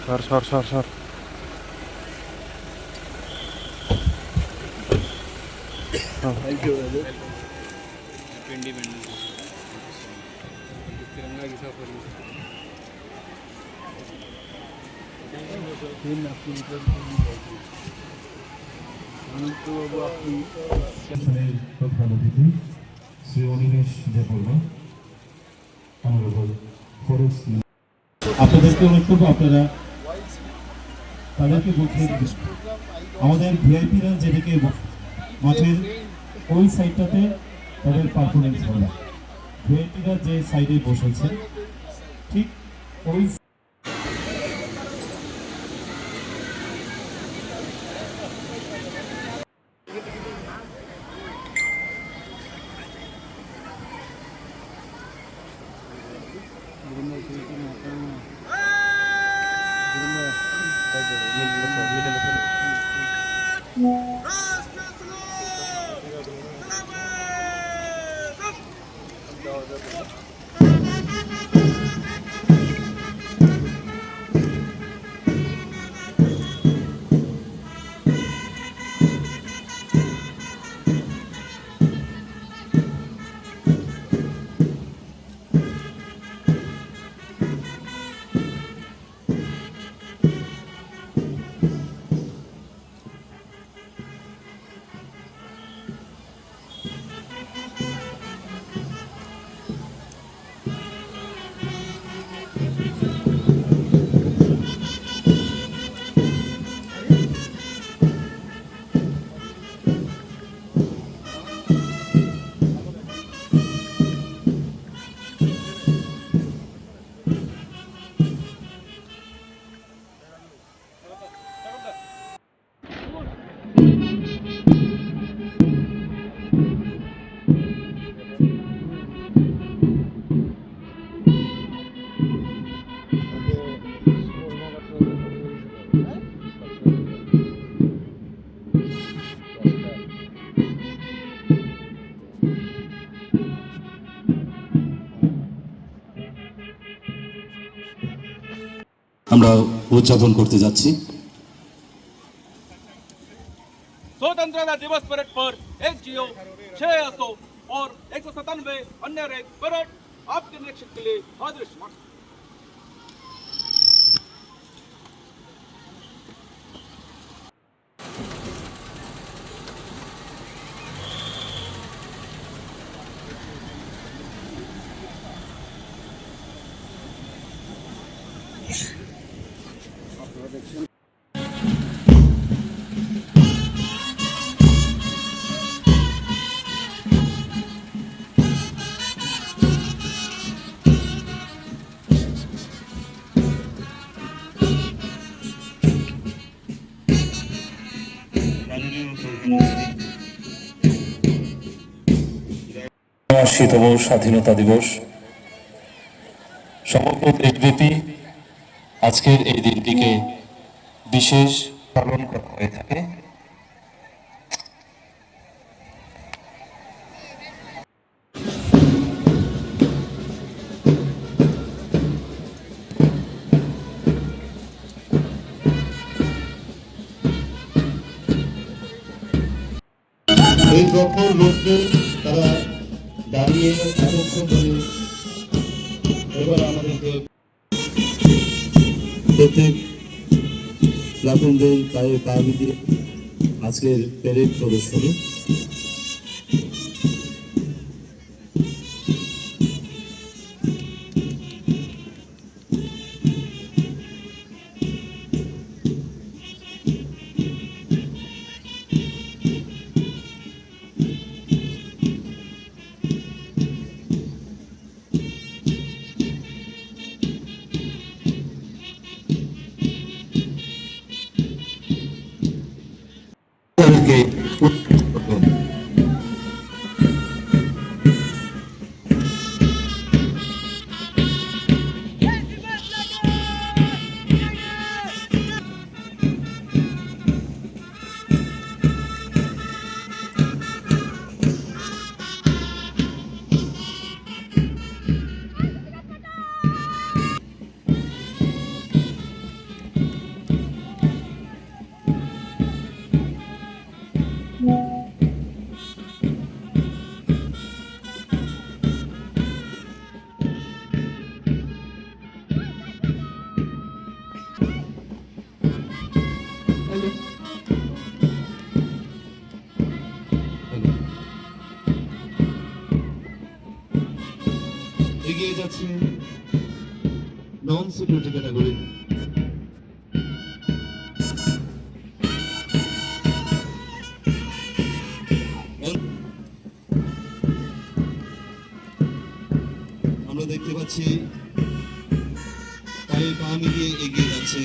সর সর সর সর। প্রধান অতিথি শ্রী অনিমেষ দেববর্মা, অনারেবল ফরেস্ট। আপনাদেরকে অনুরোধ করবো, আপনারা তাদেরকে বলতে আমাদের ভিআইপিরা যেদিকে মাঠের ওই সাইডটাতে তাদের পারফরমেন্স হবে। ভিআইপিরা যে সাইডে বসেছে ঠিক ওই আমরা উদযাপন করতে যাচ্ছি। स्वतंत्रता दिवस परेड पर एक जियो 600 और 197 अन्य रैंक परेड आपके निरीक्षण के लिए हाजिर है। তম স্বাধীনতা দিবস সমগ্র দেশব্যাপী আজকের এই দিনটিকে বিশেষ পালন করা হয়ে থাকে। এই প্রখর লোকদের তারা দাঁড়িয়ে এতক্ষণ ধরে এবার আমাদেরকে প্রত্যেক প্লাটুনদের পায়ে পা দিয়ে আজকের প্যারেড প্রদর্শনী। এগিয়ে যাচ্ছে নন সিকিউরিটি ক্যাটাগরি। আমরা দেখতে পাচ্ছি পায়ে পা মিলিয়ে এগিয়ে যাচ্ছে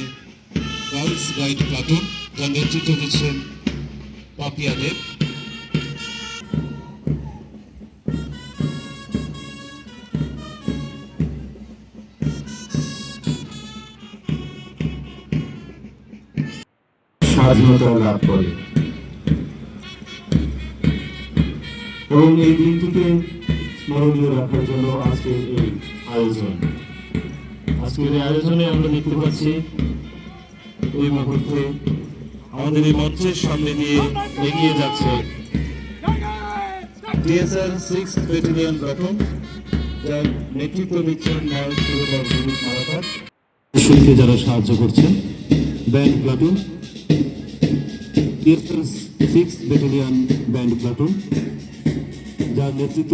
গার্লস গাইড প্লাটুন, যার নেতৃত্ব দিচ্ছেন পাপিয়া দেব। স্বাধীনতা লাভ করে এবং এই দিনটিকে স্মরণীয় রাখার জন্য আজকের এই আয়োজন। আজকের এই আয়োজনে আমরা দেখতে পাচ্ছি এই মুহূর্তে আমাদের এই মঞ্চের সামনে দিয়ে এগিয়ে যাচ্ছে টিএসআর 6 ব্যাটালিয়ন প্লাটুন, যার নেতৃত্ব দিচ্ছেন নায়ক সুবেদার দিলীপ মালাকার। শহীদকে যারা সাহায্য করছেন band platoon, TSR 6 battalion band platoon, যার নেতৃত্ব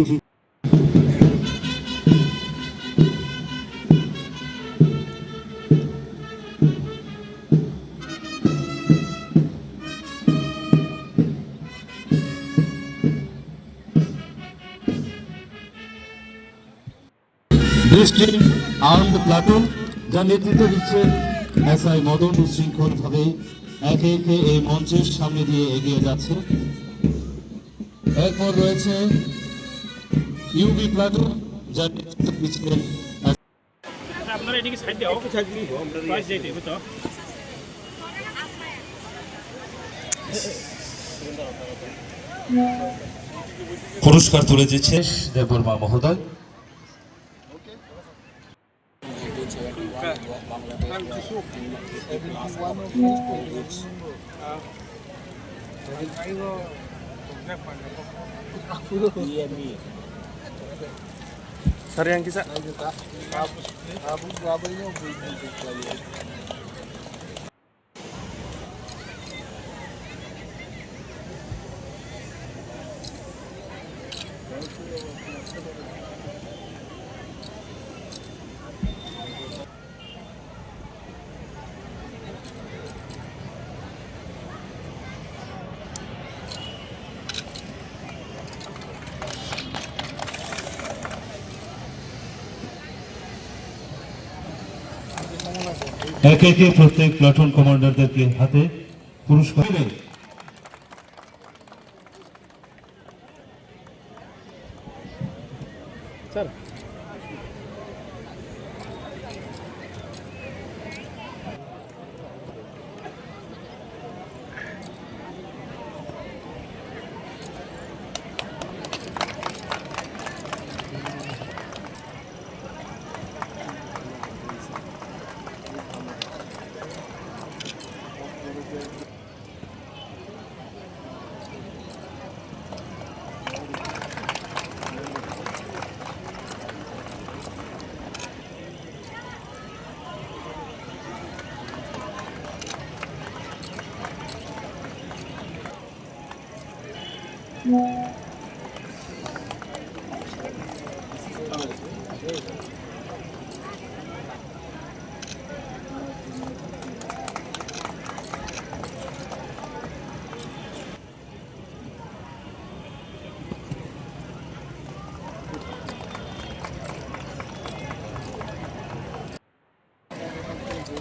ডিস্ট্রিক্ট আর্মড প্লাটুন, যার নেতৃত্ব দিচ্ছেন এসআই মদন উশৃঙ্খলভাবে একে একে এই মঞ্চের সামনে দিয়ে এগিয়ে যাচ্ছে। এরপর রয়েছে ইউবি প্লাটুন, যার নেতৃত্ব দিচ্ছেন আপনারা এদিকে সাইড দাও প্রাইস যেতে বুঝছো পুরস্কার তুলে দিচ্ছে দেববর্মা মহোদয়। Sari yang kisah. একে একে প্রত্যেক প্লাটুন কমান্ডারদেরকে হাতে পুরস্কার Sir.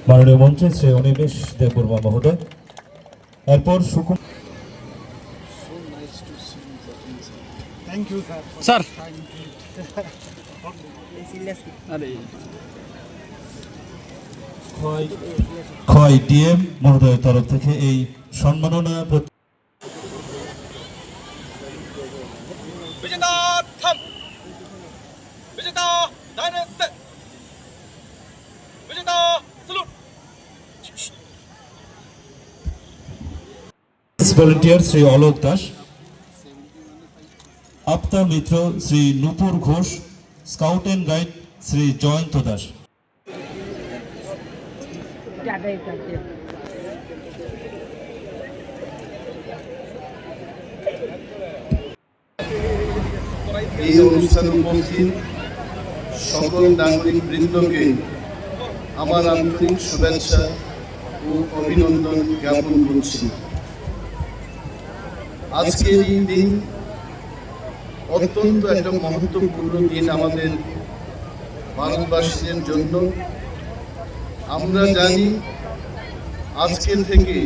মাননীয় মন্ত্রী শ্রী অনিমেষ দেববর্মা মহোদয়। এরপর সুকুমার Sir. খয় ডিএম মহোদয়ের তরফ থেকে এই সম্মাননা विजेता थम विजेता दाहिने से विजेता salute volunteer Shri Alok Das, Aftar Mitra Shri Nupur Ghosh, scout and guide Shri Jayanta Das. এই অনুষ্ঠানে উপস্থিত সকল নাগরিক বৃন্দকে আমার আন্তরিক শুভেচ্ছা ও অভিনন্দন জ্ঞাপন করছি। আজকের এই দিন অত্যন্ত একটা মহত্বপূর্ণ দিন আমাদের ভারতবাসীদের জন্য। আমরা জানি আজকে থেকে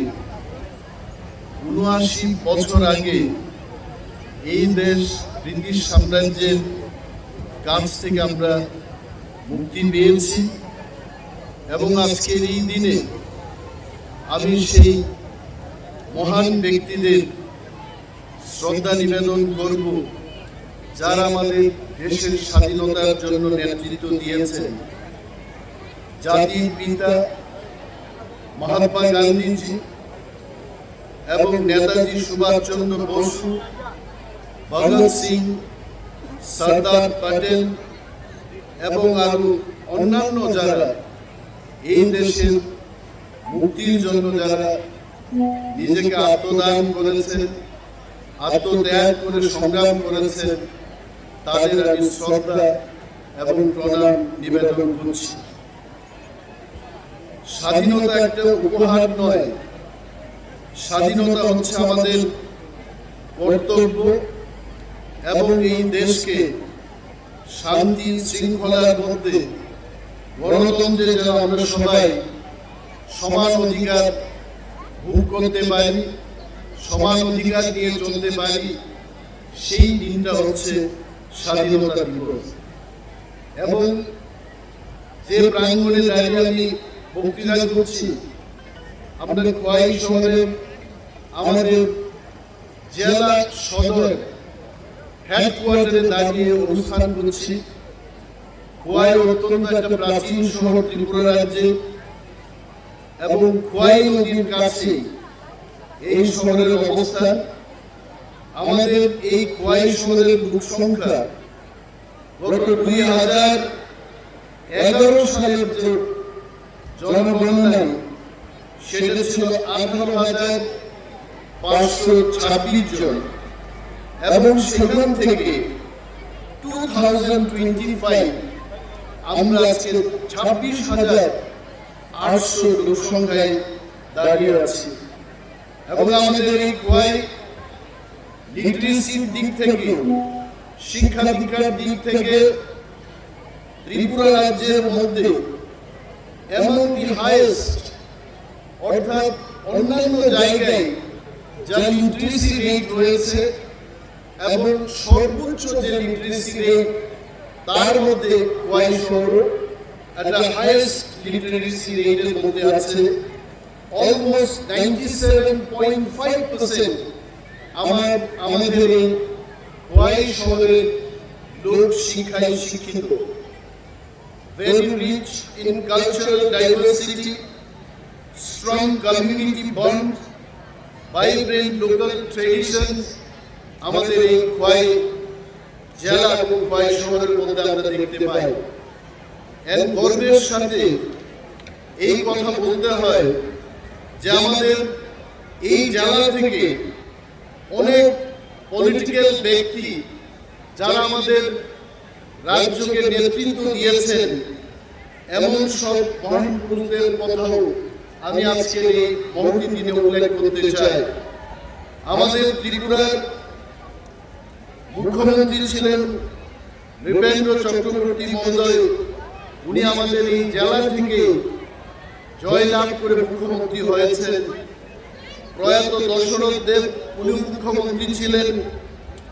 ৭৯ বছর আগে এই দেশ ব্রিটিশ সাম্রাজ্যের কাছ থেকে আমরা মুক্তি পেয়েছি এবং আজকের এই দিনে আমি সেই মহান ব্যক্তিদের শ্রদ্ধা নিবেদন করব যারা আমাদের দেশের স্বাধীনতার জন্য নেতৃত্ব দিয়েছেন। জাতির পিতা মহাত্মা গান্ধীজি এবং নেতাজি সুভাষচন্দ্র বসু, ভগৎ সিং, সর্দার প্যাটেল এবং আরো অন্যান্য যারা এই দেশের মুক্তির জন্য যারা নিজেকে আত্মদান করেছেন, আত্মত্যাগ করে সংগ্রাম করেছেন, তাদের আমি শ্রদ্ধা এবং প্রণাম নিবেদন করছি। স্বাধীনতা একটা উপহার নয়, স্বাধীনতা হচ্ছে আমাদের কর্তব্য এবং এই দেশকে শান্তি শৃঙ্খলার মধ্যে গণতন্ত্রে যেন আমরা সবাই সমান অধিকার ভোগ করতে পারি, সমান অধিকার নিয়ে চলতে পারি, সেই দিনটা হচ্ছে স্বাধীনতা দিবস। এবং যে প্রাঙ্গণে দাঁড়িয়ে আমি বক্তৃতা করছি, আমরা খোয়াই শহরে আমাদের জেলা সদর হেডকোয়ার্টারে দাঁড়িয়ে অনুষ্ঠান করছি। খোয়াই অত্যন্ত একটা প্রাচীন শহর ত্রিপুরা রাজ্যে এবং খোয়াই নদীর কাছে এই শহরের অবস্থান। আমাদের এই খোয়াই শহরের লোক সংখ্যা গত 2011 সালের যে জনগণনা সেটা ছিল 18,526 জন এবং সেখান থেকে 2025 আমরা আজকে 26,800 লোক সংখ্যায় দাঁড়িয়ে আছি। এবং আমাদের এই খোয়াই লিটারেসির দিক থেকে, শিক্ষা দীক্ষার দিক থেকে ত্রিপুরা রাজ্যের মধ্যে এমন দি হাইয়েস্ট, অর্থাৎ অন্যান্য জায়গায় যা লিটারেসি রেট রয়েছে এবং সর্বোচ্চ যে লিটারেসি রেট তার মধ্যে খোয়াই শহর একটা হাইয়েস্ট লিটারেসি রেটের মধ্যে আছে। অলমোস্ট 97.5% আমাদের এই খোয়াই শহরের লোক শিক্ষায় শিক্ষিত। Very rich in cultural diversity, strong community bonds, vibrant local traditions আমাদের এই খোয়াই জেলা এবং খোয়াই শহরের মধ্যে আমরা দেখতে পাই। এর গর্বের সাথে এই কথা বলতে হয় যে আমাদের এই জেলা থেকে অনেক পলিটিক্যাল ব্যক্তি যারা আমাদের রাজ্যকে নেতৃত্ব দিয়েছেন, এমন সব মহান পুরুষদের কথাও আমি আজকের এই মহতি দিনে উল্লেখ করতে চাই। আমাদের ত্রিপুরার মুখ্যমন্ত্রী ছিলেন নৃপেন্দ্র চক্রবর্তী মহোদয়। উনি আমাদের এই জেলা থেকে জয়লাভ করে মুখ্যমন্ত্রী হয়েছেন। প্রয়াত দশরথ দেব উনি মুখ্যমন্ত্রী ছিলেন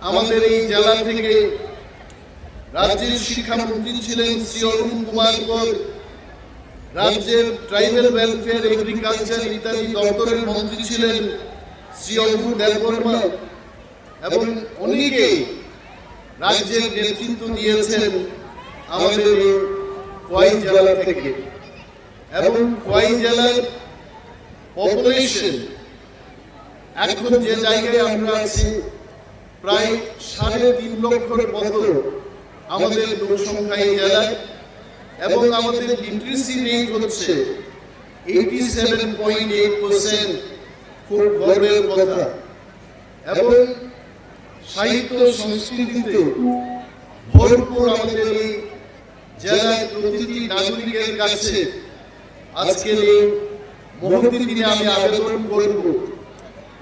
আমাদের এই জেলা থেকে। রাজ্যের শিক্ষামন্ত্রী ছিলেন শ্রী অরুণ কুমার কর। রাজ্যের ট্রাইবাল ওয়েলফেয়ার, এগ্রিকালচার ইত্যাদি দপ্তরের মন্ত্রী ছিলেন শ্রী অরুণ দেববর্মা এবং অনেকে রাজ্যের নেতৃত্ব দিয়েছেন আমাদের এই খোয়াই জেলা থেকে। এবং খোয়াই জেলার পপুলেশন এখন যে জায়গায় আমরা আছি প্রায় 3.5 লক্ষের মতো আমাদের লোক সংখ্যা এই জেলায় এবং আমাদের লিটারেসি রেট হচ্ছে 87.8%, খুব গর্বের কথা। এবং সাহিত্য সংস্কৃতিতে ভরপুর আমাদের এই জেলার প্রতিটি নাগরিকের কাছে আজকের এই মহতি দিনে আমি আবেদন করব,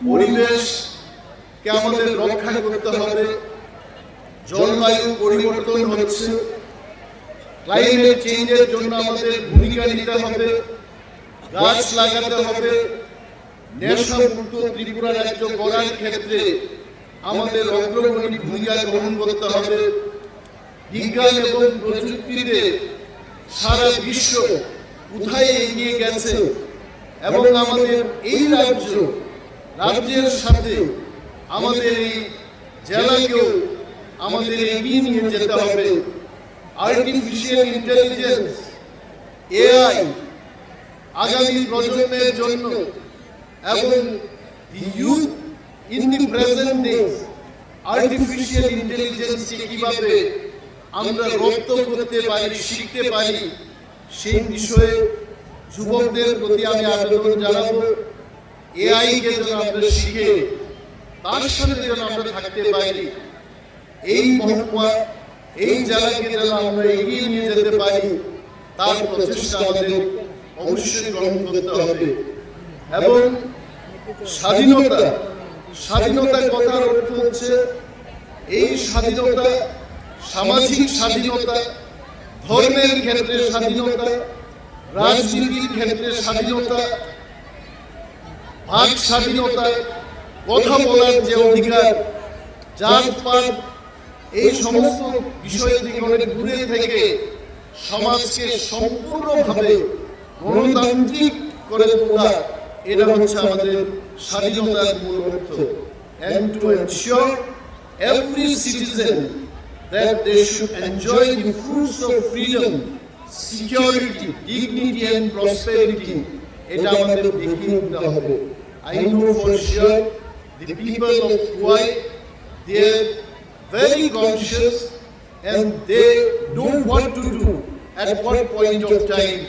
পরিবেশকে আমাদের রক্ষা করতে হবে। জলবায়ু পরিবর্তন হচ্ছে, ক্লাইমেট চেঞ্জের জন্য আমাদের ভূমিকা নিতে হবে, গাছ লাগাতে হবে। নেশামুক্ত ত্রিপুরা রাজ্য গড়ার ক্ষেত্রে আমাদের অগ্রগণী ভূমিকা গ্রহণ করতে হবে। বিজ্ঞান এবং প্রযুক্তিতে সারা বিশ্ব কোথায় এগিয়ে গেছে এবং আমাদের এই রাজ্যের সাথে আমাদের এই জেলাকেও আমাদের এগিয়ে নিয়ে যেতে হবে। আর্টিফিশিয়াল ইন্টেলিজেন্স, এআই আগামী প্রজন্মের জন্য এবং youth in the present days artificial ইন্টেলিজেন্সকে কিভাবে আমরা রপ্ত করতে পারি, শিখতে পারি, সেই বিষয়ে যুবকদের প্রতি আমি আবেদন জানাবো। এআই কে যেন আমরা শিখে তার সাথে যেন আমরা থাকতে পারি, এই মহকুমা এই জেলাকে যেন আমরা এগিয়ে নিয়ে যেতে পারি, তার প্রচেষ্টা আমাদের অবশ্যই গ্রহণ করতে হবে। এবং স্বাধীনতা কথার অর্থ হচ্ছে এই স্বাধীনতা সামাজিক স্বাধীনতা, ধর্মের ক্ষেত্রে স্বাধীনতা, রাজনীতির ক্ষেত্রে স্বাধীনতা, বাক স্বাধীনতা, কথা বলার যে অধিকার, জাতপাত, এই সমস্ত বিষয় থেকে অনেক দূরে থেকে সমাজকে সম্পূর্ণভাবে গণতান্ত্রিক করে তোলা, এটা হচ্ছে আমাদের স্বাধীনতার মূল অর্থ। And to ensure every citizen that they should enjoy the fruits of freedom, security, dignity and prosperity, এটা আমাদের দেখিয়ে দিতে হবে। I know for sure the people of Kuwait, they are very conscious and they know what to do at what point of time.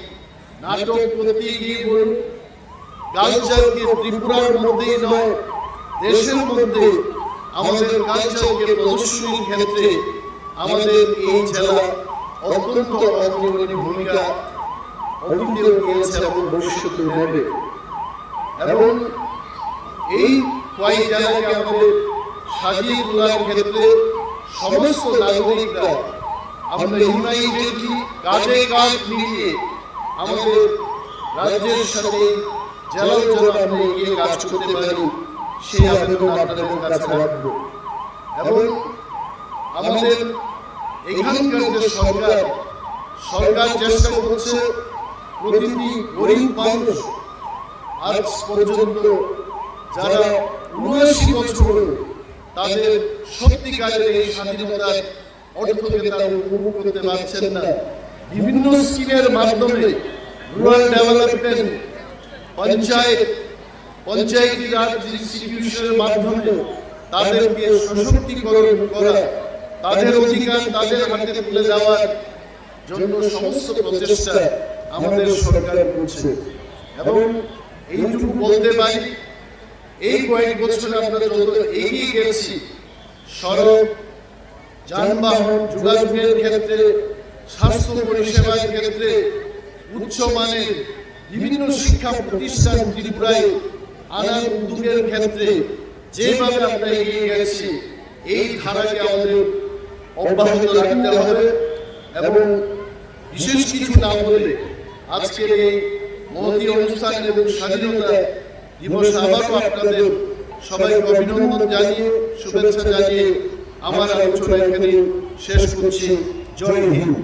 নাটক করতে গিয়ে বলুন, কালচারকে ত্রিপুরার মধ্যেই নয় দেশের মধ্যে আমাদের কালচারকে প্রদর্শনীর ক্ষেত্রে আমাদের এই জেলা অত্যন্ত অগ্রণী ভূমিকা অতীতেও নিয়েছে এবং ভবিষ্যতে নেবে। এবং এই কয়েক জেলাকে আমাদের সাজিয়ে তোলার ক্ষেত্রে সমস্ত নাগরিকরা আমরা ইউনাইটেডলি কাঁধে কাঁধ মিলিয়ে আমাদের রাজ্যের সাথে জেলাও যেন আমরা এগিয়ে কাজ করতে পারি, সেই আবেদন আপনাদের কাছে রাখবো। এবং আমাদের এখানকার যে সরকার চেষ্টা করছে প্রতিটি গরিব মানুষ আজ পর্যন্ত যারা ৭৯ বছর তাদের সত্যিকারের এই স্বাধীনতার অর্থকে তারা উপভোগ করতে পারছেন না। বিভিন্ন স্কিমের মাধ্যমে রুরাল ডেভেলপমেন্ট, পঞ্চায়েতি রাজ ইনস্টিটিউশনের মাধ্যমে তাদেরকে সশক্তিকরণ করা, তাদের অধিকার তাদের হাতে তুলে দেওয়ার জন্য সমস্ত প্রচেষ্টা আমাদের সরকার করছে। এবং এইটুকু বলতে পারি, এই কয়েক বছরে আমরা যত এগিয়ে গেছি সড়ক, যানবাহন, যোগাযোগের ক্ষেত্রে, স্বাস্থ্য পরিষেবার ক্ষেত্রে, উচ্চমানের বিভিন্ন শিক্ষা প্রতিষ্ঠান ত্রিপুরায় আনার উদ্যোগের ক্ষেত্রে যেভাবে আমরা এগিয়ে গেছি, এই ধারাকে আমাদের অব্যাহত রাখতে হবে। এবং বিশেষ কিছু না বলে আজকের এই মহতী অনুষ্ঠান এবং স্বাধীনতা দিবস আবারও আপনাদের সবাইকে অভিনন্দন জানিয়ে, শুভেচ্ছা জানিয়ে আমার আলোচনা এখানে শেষ করছি। জয় হিন্দ।